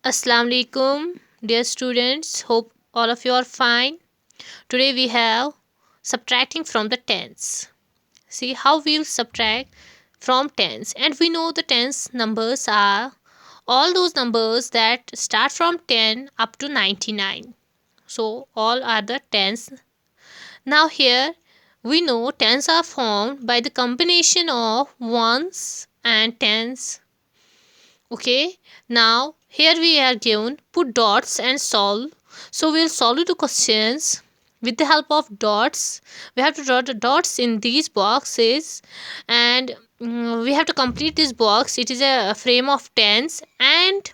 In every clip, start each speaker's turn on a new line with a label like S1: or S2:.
S1: Assalamu alaikum, dear students. Hope all of you are fine. Today we have subtracting from the tens. See how we will subtract from tens, and we know the tens numbers are all those numbers that start from 10 up to 99. So all are the tens. Now here we know tens are formed by the combination of ones and tens. Okay, now here we are given put dots and solve. So we'll solve the questions with the help of dots. We have to draw the dots in these boxes, and we have to complete this box. It is a frame of tens, and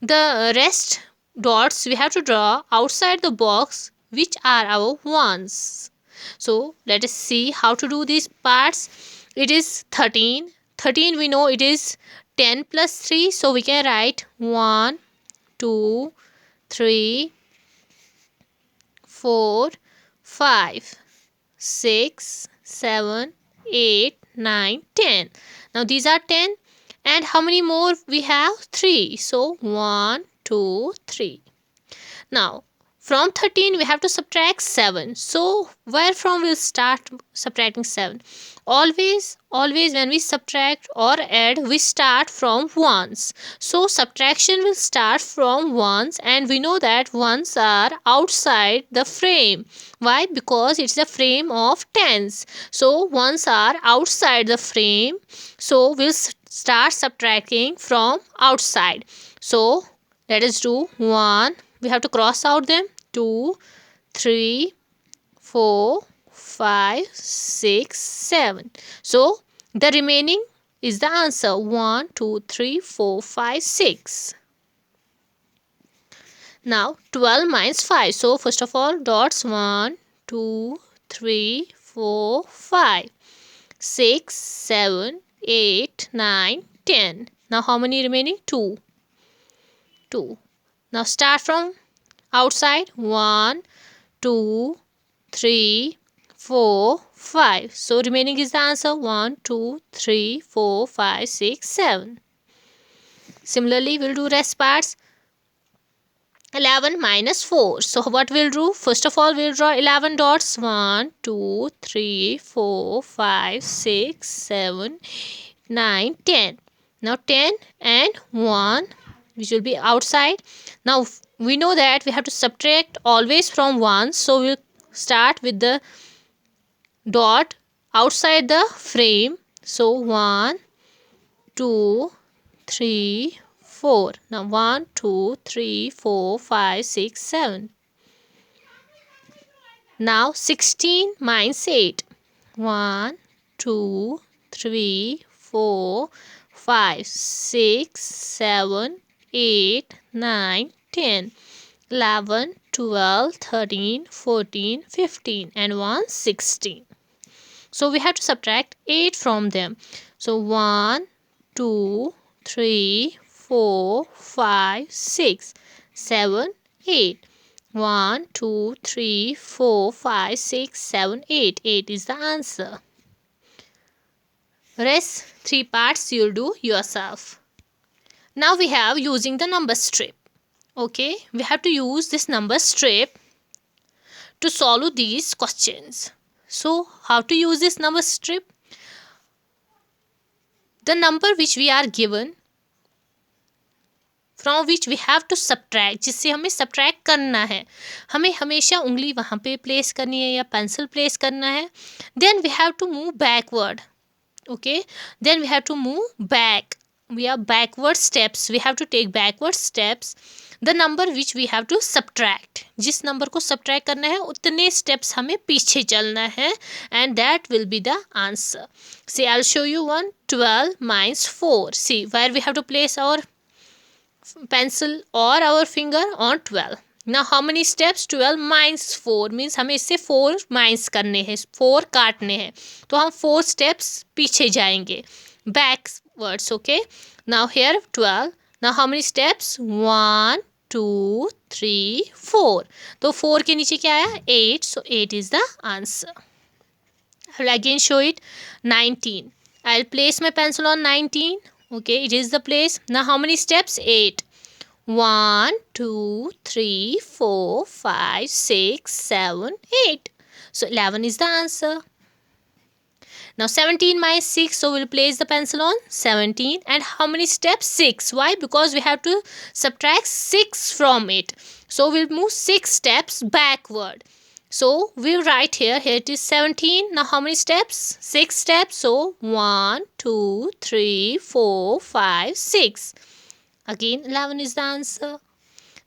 S1: the rest dots we have to draw outside the box, which are our ones. So let us see how to do these parts. It is 13. 13 we know it is 10 plus 3. So we can write 1, 2, 3, 4, 5, 6, 7, 8, 9, 10. Now these are 10. And how many more we have? 3. So 1, 2, 3. Now from 13 we have to subtract 7. So where from we'll start subtracting 7? Always when we subtract or add, we start from ones. So subtraction will start from ones, and we know that ones are outside the frame. Why? Because it's a frame of tens. So ones are outside the frame. So we'll start subtracting from outside. So let us do 1. We have to cross out them. 2, 3, 4, 5, 6, 7. So the remaining is the answer. 1, 2, 3, 4, 5, 6. Now 12 minus 5. So first of all dots 1, 2, 3, 4, 5, 6, 7, 8, 9, 10. Now how many remaining? 2. 2. Now start from outside. 1, 2, 3, 4, 5. So remaining is the answer. 1, 2, 3, 4, 5, 6, 7. Similarly, we'll do rest parts. 11 minus 4. So what we'll do? First of all, we'll draw 11 dots. 1, 2, 3, 4, 5, 6, 7, 9, 10. Now 10 and 1, which will be outside. Now we know that we have to subtract always from 1. So we'll start with the dot outside the frame. So 1, 2, 3, 4. Now 1, 2, 3, 4, 5, 6, 7. Now 16 minus 8. 1, 2, 3, 4, 5, 6, 7, 8, 9, 10, 11, 12, 13, 14, 15, and 1, 16. So we have to subtract 8 from them. So 1, 2, 3, 4, 5, 6, 7, 8. 1, 2, 3, 4, 5, 6, 7, 8. 8 is the answer. Rest 3 parts you'll do yourself. Now we have using the number strip. Okay, we have to use this number strip to solve these questions. So how to use this number strip? The number which we are given, from which we have to subtract, जिससे हमें subtract करना है, हमें हमेशा उंगली वहाँ पे place करनी है या पेंसिल प्लेस करना है. Then we have to move backward. Okay, then we have to move back. We are backward steps, we have to take backward steps the number which we have to subtract. जिस number को subtract करना है उतने steps हमें पीछे चलना है, and that will be the answer. See I will show you one. 12 minus 4. See where we have to place our pencil or our finger on 12. Now how many steps? 12 minus 4 means हमें इससे 4 minus करने हैं, 4 काटने हैं, तो हम 4 steps पीछे जाएंगे backwards. Okay, now here 12. Now how many steps? 1, 2, 3, 4. तो 4 के नीचे क्या आया? 8. So 8 is the answer. I will again show it. 19. I'll place my pencil on 19. Okay, it is the place. Now how many steps? 8. 1, 2, 3, 4, 5, 6, 7, 8. So 11 is the answer. Now 17 minus 6, so we'll place the pencil on 17. And how many steps? 6. Why? Because we have to subtract 6 from it. So we'll move 6 steps backward. So we'll write here it is 17. Now how many steps? 6 steps. So 1, 2, 3, 4, 5, 6. Again 11 is the answer.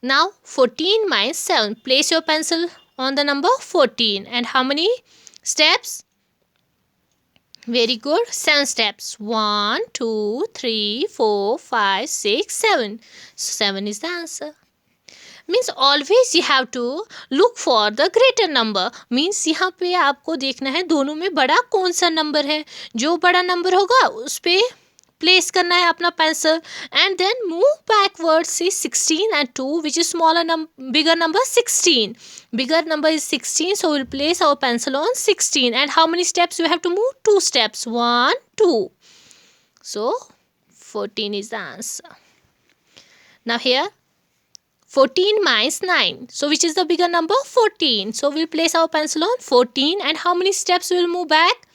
S1: Now 14 minus 7. Place your pencil on the number 14. And how many steps? Very good. 7 steps. 1, 2, 3, 4, 5, 6, 7. So 7 is the answer. Means always you have to look for the greater number. Means यहाँ पे आपको देखना है दोनों में बड़ा कौन सा नंबर है. जो बड़ा नंबर होगा उस पे प्लेस करना है अपना pencil and then move backwards. See 16 and 2, which is bigger number? 16. Bigger number is 16, so we'll place our pencil on 16. And how many steps we have to move? 2 steps. 1, 2. So 14 is the answer. Now here 14 minus 9. So which is the bigger number? 14. So we'll place our pencil on 14. And how many steps we'll move back?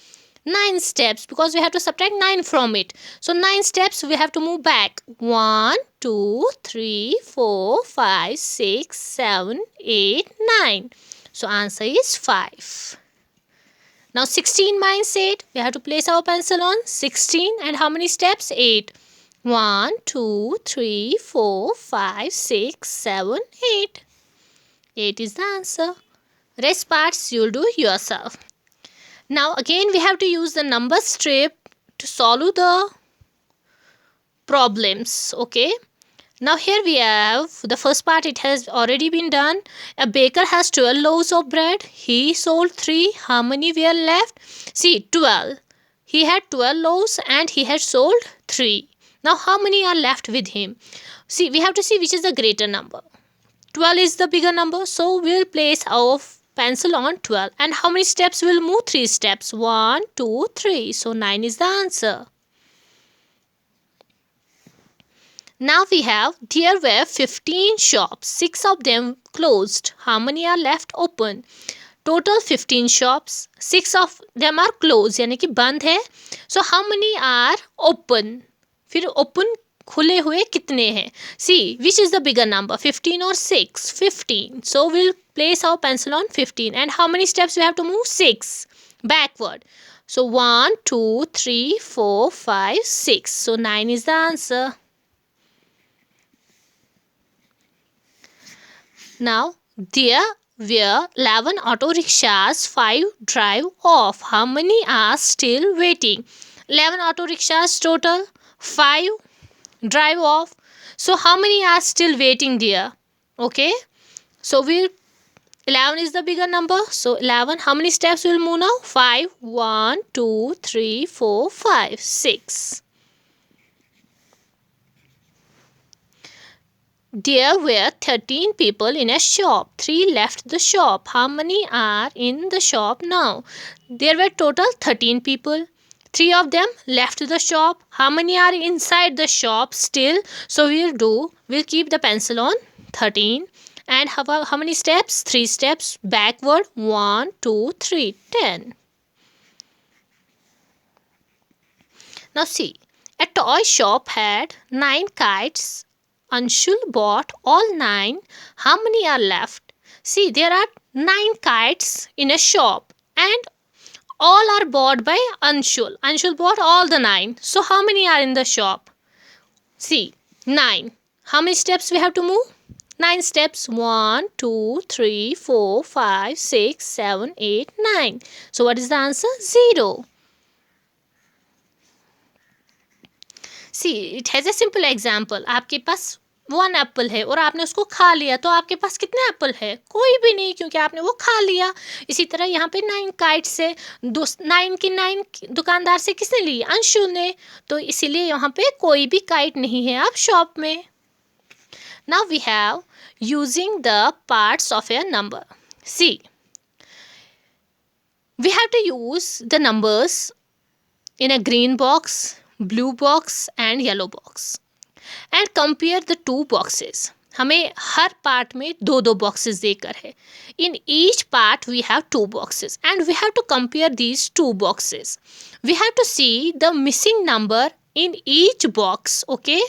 S1: 9 steps, because we have to subtract 9 from it. So 9 steps we have to move back. 1, 2, 3, 4, 5, 6, 7, 8, 9. So answer is 5. Now 16 minus 8. We have to place our pencil on 16. And how many steps? 8. 1, 2, 3, 4, 5, 6, 7, 8. 8 is the answer. Rest parts you'll do yourself. Now again we have to use the number strip to solve the problems. Okay. Now here we have the first part, it has already been done. A baker has 12 loaves of bread. He sold 3. How many were left? See 12. He had 12 loaves and he had sold 3. Now how many are left with him? See, we have to see which is the greater number. 12 is the bigger number, so we'll place our pencil on 12. And how many steps will move? 3 steps. 1, 2, 3. So 9 is the answer. Now we have, there were 15 shops. 6 of them closed. How many are left open? Total 15 shops. 6 of them are closed, यानी कि बंद है. So how many are open? फिर open खुले हुए कितने हैं? See, which is the bigger number? 15 or 6? 15. So we'll place our pencil on 15. And how many steps we have to move? 6. Backward. So 1, 2, 3, 4, 5, 6. So 9 is the answer. Now, there were 11 auto rickshaws, 5 drive off. How many are still waiting? 11 auto rickshaws total, 5 drive off. So how many are still waiting there? Okay. So 11 is the bigger number. So 11, how many steps will move now? 5. 1, 2, 3, 4, 5, 6. There were 13 people in a shop. 3 left the shop. How many are in the shop now? There were total 13 people. 3 of them left the shop. How many are inside the shop still? So we'll keep the pencil on 13. And how many steps? 3 steps backward. 1, 2, 3, 10. Now see, a toy shop had 9 kites. Anshul bought all 9. How many are left? See, there are 9 kites in a shop and all are bought by Anshul. Anshul bought all the 9. So how many are in the shop? See, 9. How many steps we have to move? 9 steps. 1, 2, 3, 4, 5, 6, 7, 8, 9. So what is the answer? 0. See, it has a simple example. आपके पास 1 Apple है और आपने उसको खा लिया, तो आपके पास कितने एप्पल है? कोई भी नहीं, क्योंकि आपने वो खा लिया. इसी तरह यहाँ पे 9 काइट्स है. 9 की 9 दुकानदार से किसने ली? अंशुल ने. तो इसीलिए यहाँ पे कोई भी काइट नहीं है आप शॉप में. Now we have using the parts of a number. See, we have to use the numbers in a green box, blue box and yellow box. And compare the two boxes. हमें हर part में दो दो boxes देकर है. In each part we have two boxes and we have to compare these two boxes. We have to see the missing number in each box. Okay,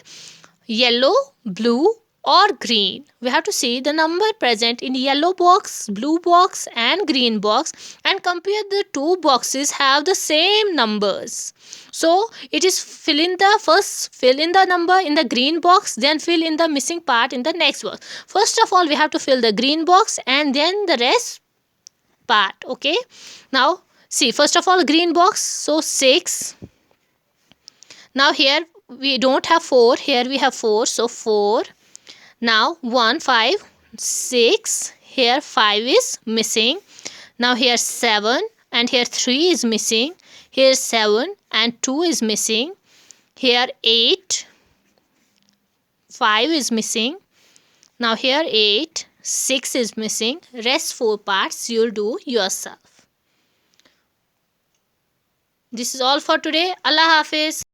S1: yellow, blue or green. We have to see the number present in yellow box, blue box and green box and compare the two boxes have the same numbers. So it is fill in the number in the green box, then fill in the missing part in the next box. First of all we have to fill the green box and then the rest part. Okay, now see, first of all green box, so 6. Now here we don't have 4, here we have 4, so 4. Now 1, 5, 6, here 5 is missing. Now here 7 and here 3 is missing. Here 7 and 2 is missing. Here 8, 5 is missing. Now here 8, 6 is missing. Rest 4 parts you'll do yourself. This is all for today. Allah Hafiz.